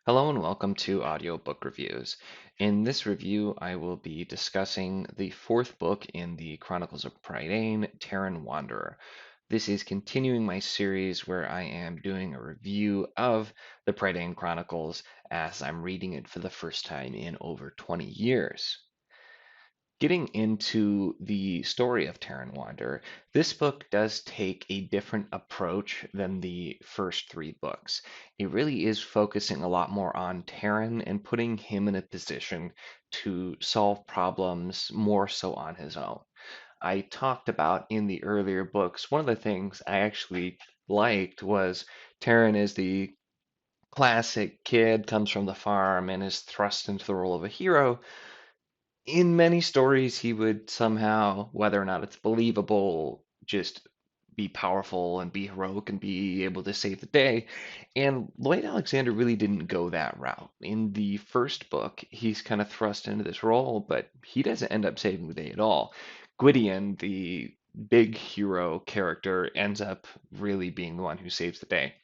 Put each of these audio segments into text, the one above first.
Hello and welcome to Audio Book Reviews. In this review, I will be discussing the fourth book in the Chronicles of Prydain, Taran Wanderer. This is continuing my series where I am doing a review of the Prydain Chronicles as I'm reading it for the first time in over 20 years. Getting into the story of Taran Wanderer, this book does take a different approach than the first three books. It really is focusing a lot more on Taran and putting him in a position to solve problems more so on his own. I talked about in the earlier books, one of the things I actually liked was Taran is the classic kid, comes from the farm, and is thrust into the role of a hero. In many stories, he would somehow, whether or not it's believable, just be powerful and be heroic and be able to save the day. And Lloyd Alexander really didn't go that route. In the first book, he's kind of thrust into this role, but he doesn't end up saving the day at all. Gwydion, the big hero character, ends up really being the one who saves the day.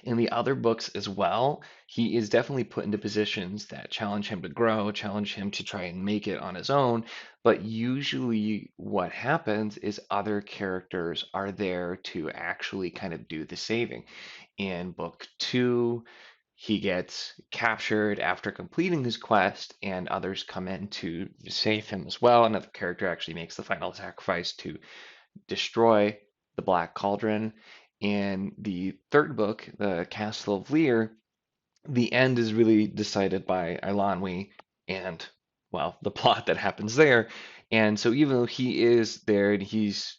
In the other books as well, he is definitely put into positions that challenge him to grow, challenge him to try and make it on his own. But usually, what happens is other characters are there to actually kind of do the saving. In book two, he gets captured after completing his quest, and others come in to save him as well. Another character actually makes the final sacrifice to destroy the Black Cauldron. In the third book, The Castle of Lear, the end is really decided by Eilonwy and, well, the plot that happens there. And so even though he is there and he's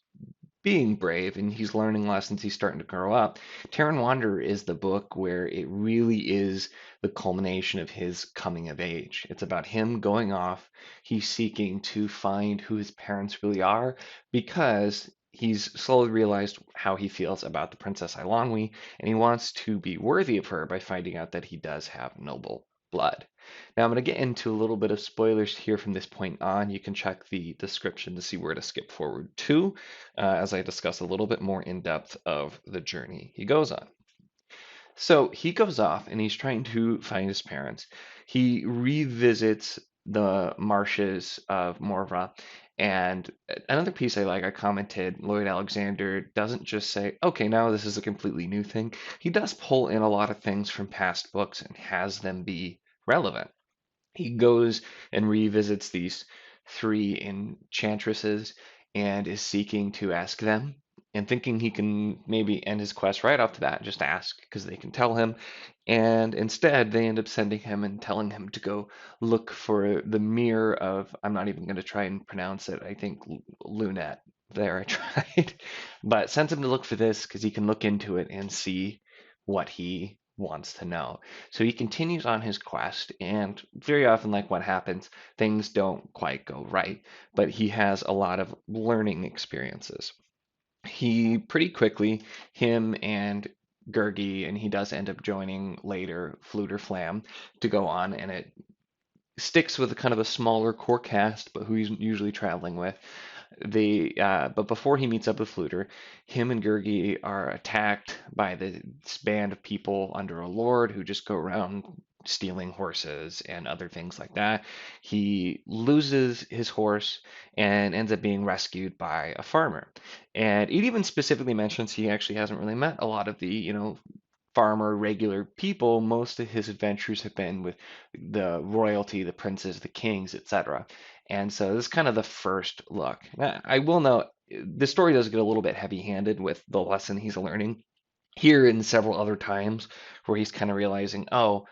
being brave and he's learning lessons, he's starting to grow up. Taran Wanderer is the book where it really is the culmination of his coming of age. It's about him going off. He's seeking to find who his parents really are because he's slowly realized how he feels about the Princess Eilonwy, and he wants to be worthy of her by finding out that he does have noble blood. Now, I'm going to get into a little bit of spoilers here from this point on. You can check the description to see where to skip forward to as I discuss a little bit more in depth of the journey he goes on. So he goes off and he's trying to find his parents. He revisits the marshes of Morva. And another piece I like, I commented, Lloyd Alexander doesn't just say, okay, now this is a completely new thing. He does pull in a lot of things from past books and has them be relevant. He goes and revisits these three enchantresses and is seeking to ask them and thinking he can maybe end his quest right off the bat, just ask because they can tell him. And instead, they end up sending him and telling him to go look for the mirror of, I'm not even going to try and pronounce it, I think Lunette. There, I tried. But sends him to look for this because he can look into it and see what he wants to know. So he continues on his quest, and very often, like what happens, things don't quite go right, but he has a lot of learning experiences. He pretty quickly, him and Gurgi, and he does end up joining later Fluter Flam to go on, and it sticks with a kind of a smaller core cast, but who he's usually traveling with. But before he meets up with Fluter, him and Gurgi are attacked by this band of people under a lord who just go around stealing horses and other things like that. He loses his horse and ends up being rescued by a farmer. And it even specifically mentions he actually hasn't really met a lot of the, farmer, regular people. Most of his adventures have been with the royalty, the princes, the kings, etc. And so this is kind of the first look. Now, I will note the story does get a little bit heavy-handed with the lesson he's learning here and several other times where he's kind of realizing, oh,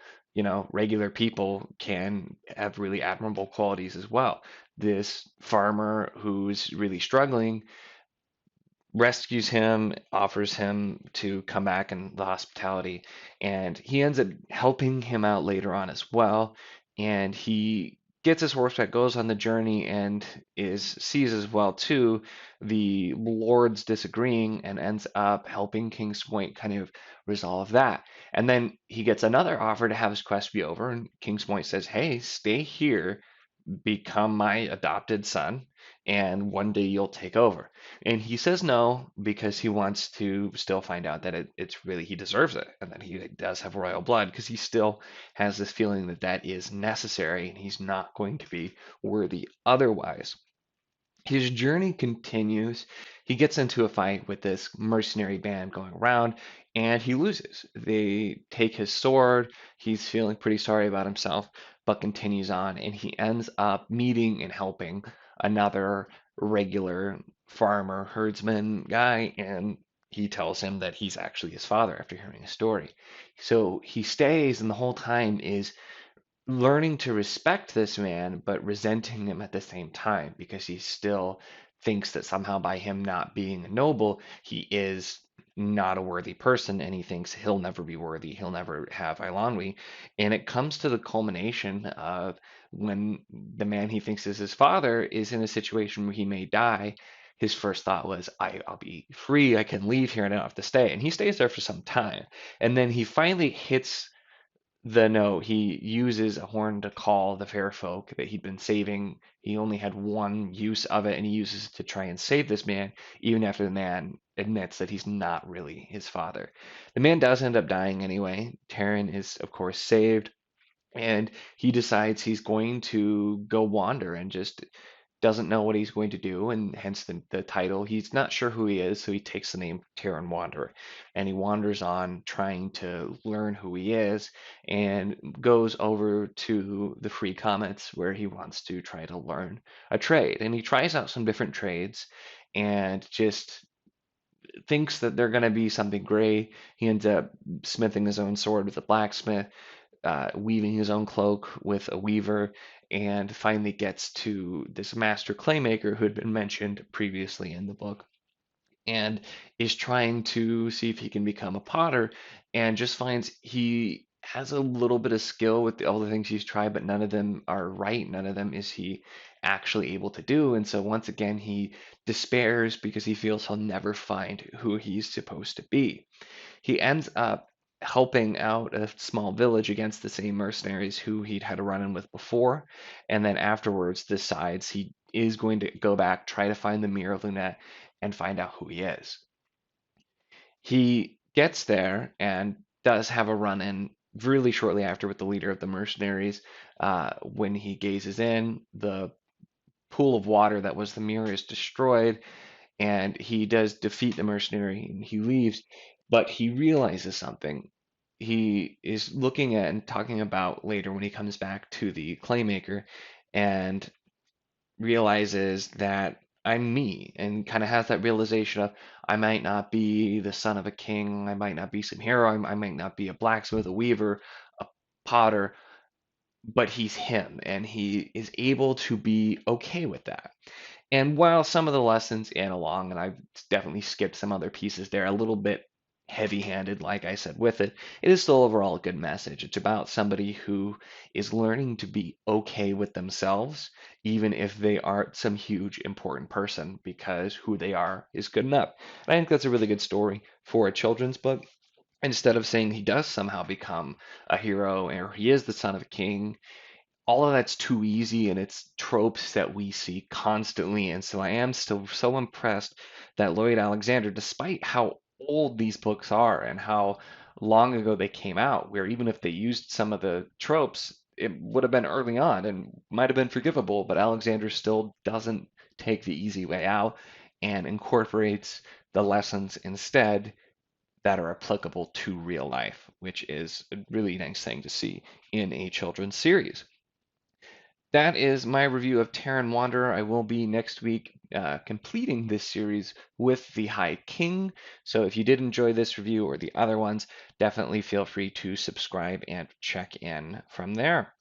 regular people can have really admirable qualities as well. This farmer who's really struggling rescues him, offers him to come back in the hospitality, and he ends up helping him out later on as well. And he gets his horse back, goes on the journey, and is sees as well too the lords disagreeing, and ends up helping King's Point kind of resolve that. And then he gets another offer to have his quest be over, and King's Point says, "Hey, stay here." become my adopted son, and one day you'll take over. And he says no because he wants to still find out that it's really he deserves it and that he does have royal blood, because he still has this feeling that that is necessary and he's not going to be worthy otherwise. His journey continues. He gets into a fight with this mercenary band going around, and he loses. They take his sword. He's feeling pretty sorry about himself, but continues on, and he ends up meeting and helping another regular farmer, herdsman guy, and he tells him that he's actually his father after hearing his story. So he stays, and the whole time is learning to respect this man, but resenting him at the same time, because he still thinks that somehow by him not being a noble, he is not a worthy person, and he thinks he'll never be worthy, he'll never have Eilonwy. And it comes to the culmination of when the man he thinks is his father is in a situation where he may die. His first thought was, I'll be free, I can leave here and I don't have to stay. And he stays there for some time. And then he finally hits the note. He uses a horn to call the fair folk that he'd been saving. He only had one use of it, and he uses it to try and save this man, even after the man admits that he's not really his father. The man does end up dying anyway. Taran is, of course, saved, and he decides he's going to go wander and just doesn't know what he's going to do, and hence the title. He's not sure who he is, so he takes the name Taran Wanderer, and he wanders on trying to learn who he is, and goes over to the Free Comets where he wants to try to learn a trade. And he tries out some different trades and just thinks that they're going to be something great. He ends up smithing his own sword with a blacksmith, weaving his own cloak with a weaver, and finally gets to this master claymaker who had been mentioned previously in the book, and is trying to see if he can become a potter, and just finds he has a little bit of skill with all the things he's tried, but none of them are right. None of them is he actually able to do. And so once again, he despairs because he feels he'll never find who he's supposed to be. He ends up helping out a small village against the same mercenaries who he'd had a run-in with before, and then afterwards decides he is going to go back, try to find the Mirror of Lunette, and find out who he is. He gets there and does have a run-in really shortly after with the leader of the mercenaries. When he gazes in, the pool of water that was the mirror is destroyed, and he does defeat the mercenary and he leaves, but he realizes something. He is looking at and talking about later when he comes back to the Claymaker, and realizes that I'm me, and kind of has that realization of, I might not be the son of a king, I might not be some hero, I might not be a blacksmith, a weaver, a potter, but he's him, and he is able to be okay with that. And while some of the lessons in along, and I've definitely skipped some other pieces there, a little bit heavy-handed, like I said, with it, it is still overall a good message. It's about somebody who is learning to be okay with themselves, even if they aren't some huge important person, because who they are is good enough. And I think that's a really good story for a children's book. Instead of saying he does somehow become a hero or he is the son of a king, all of that's too easy, and it's tropes that we see constantly. And so I am still so impressed that Lloyd Alexander, despite how old these books are and how long ago they came out, where even if they used some of the tropes, it would have been early on and might have been forgivable, but Alexander still doesn't take the easy way out and incorporates the lessons instead that are applicable to real life, which is a really nice thing to see in a children's series. That is my review of Taran Wanderer. I will be next week completing this series with the High King. So if you did enjoy this review or the other ones, definitely feel free to subscribe and check in from there.